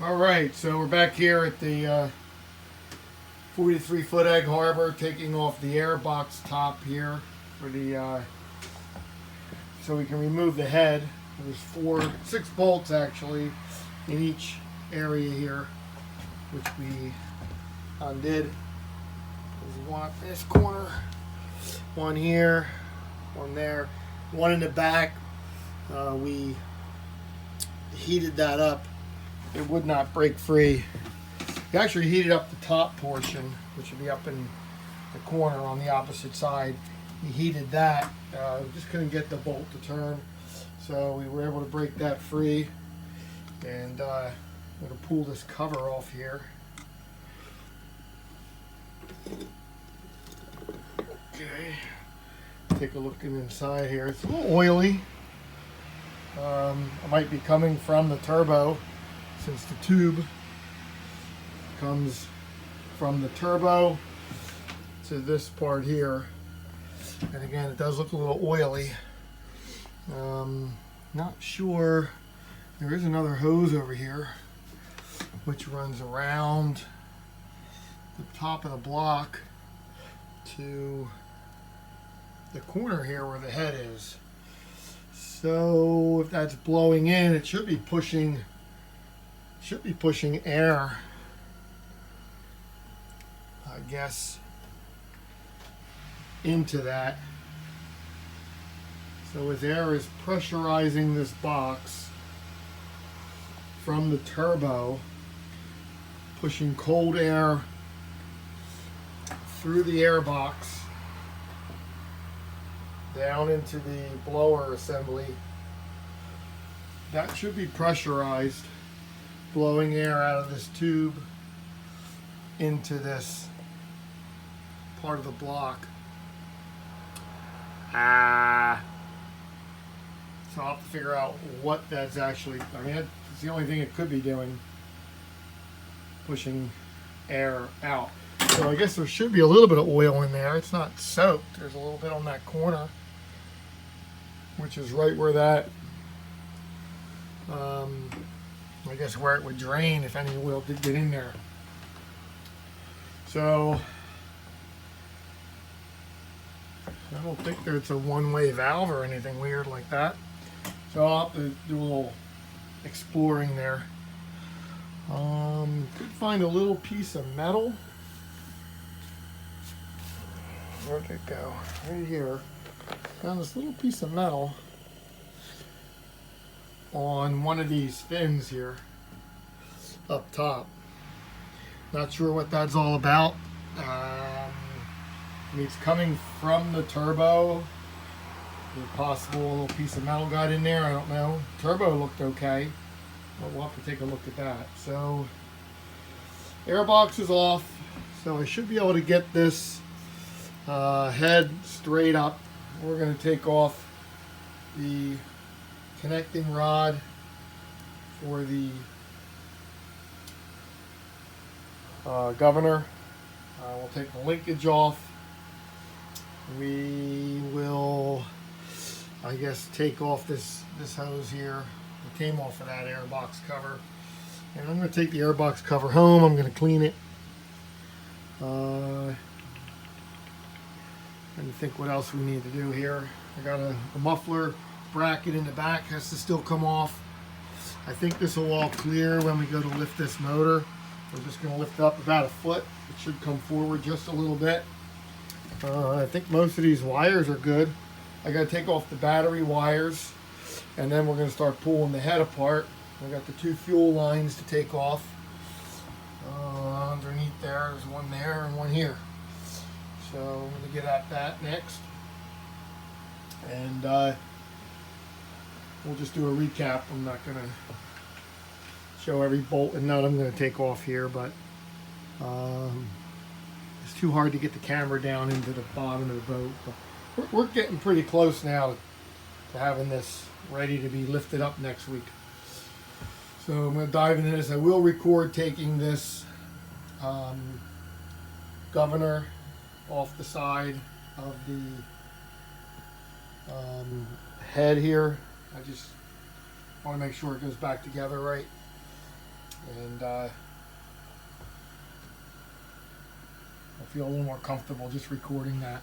All right, so we're back here at the 43-foot Egg Harbor, taking off the airbox top here for the so we can remove the head. There's 6 bolts actually in each area here, which we undid. There's one up this corner, one here, one there, one in the back. We heated that up. It would not break free. We actually heated up the top portion, which would be up in the corner on the opposite side. We heated that. Just couldn't get the bolt to turn, so we were able to break that free. And I'm going to pull this cover off here. Okay. Take a look inside here. It's a little oily. It might be coming from the turbo, since the tube comes from the turbo to this part here. And again, it does look a little oily. Not sure. There is another hose over here which runs around the top of the block to the corner here where the head is. So if that's blowing in, it should be pushing air, I guess, into that. So as air is pressurizing this box from the turbo, pushing cold air through the air box down into the blower assembly, that should be pressurized, blowing air out of this tube into this part of the block. So I'll have to figure out what that's actually, I mean, it's the only thing it could be doing, pushing air out. So I guess there should be a little bit of oil in there. It's not soaked. There's a little bit on that corner, which is right where that, I guess where it would drain if any oil did get in there. So I don't think there's a one-way valve or anything weird like that. So I'll have to do a little exploring there. Could find a little piece of metal. Where'd it go? Right here. Found this little piece of metal on one of these fins here up top. Not sure what that's all about. I mean, it's coming from the turbo. If possible, a little piece of metal got in there. I don't know. Turbo looked okay, but we'll have to take a look at that. So, airbox is off. So I should be able to get this head straight up. We're going to take off the connecting rod for the governor. We'll take the linkage off. We will, I guess, take off this hose here. It came off of that airbox cover. And I'm going to take the airbox cover home. I'm going to clean it. And think what else we need to do here. I got a muffler bracket in the back, has to still come off. I think this will all clear when we go to lift this motor. We're just going to lift up about a foot. It should come forward just a little bit. I think most of these wires are good. I got to take off the battery wires, and then we're going to start pulling the head apart. I got the 2 fuel lines to take off. Underneath there's one there and one here. So I'm going to get at that next. And we'll just do a recap. I'm not going to show every bolt and nut I'm going to take off here, but it's too hard to get the camera down into the bottom of the boat. But we're getting pretty close now to having this ready to be lifted up next week. So I'm going to dive into this. I will record taking this governor off the side of the head here. I just want to make sure it goes back together right. And I feel a little more comfortable just recording that.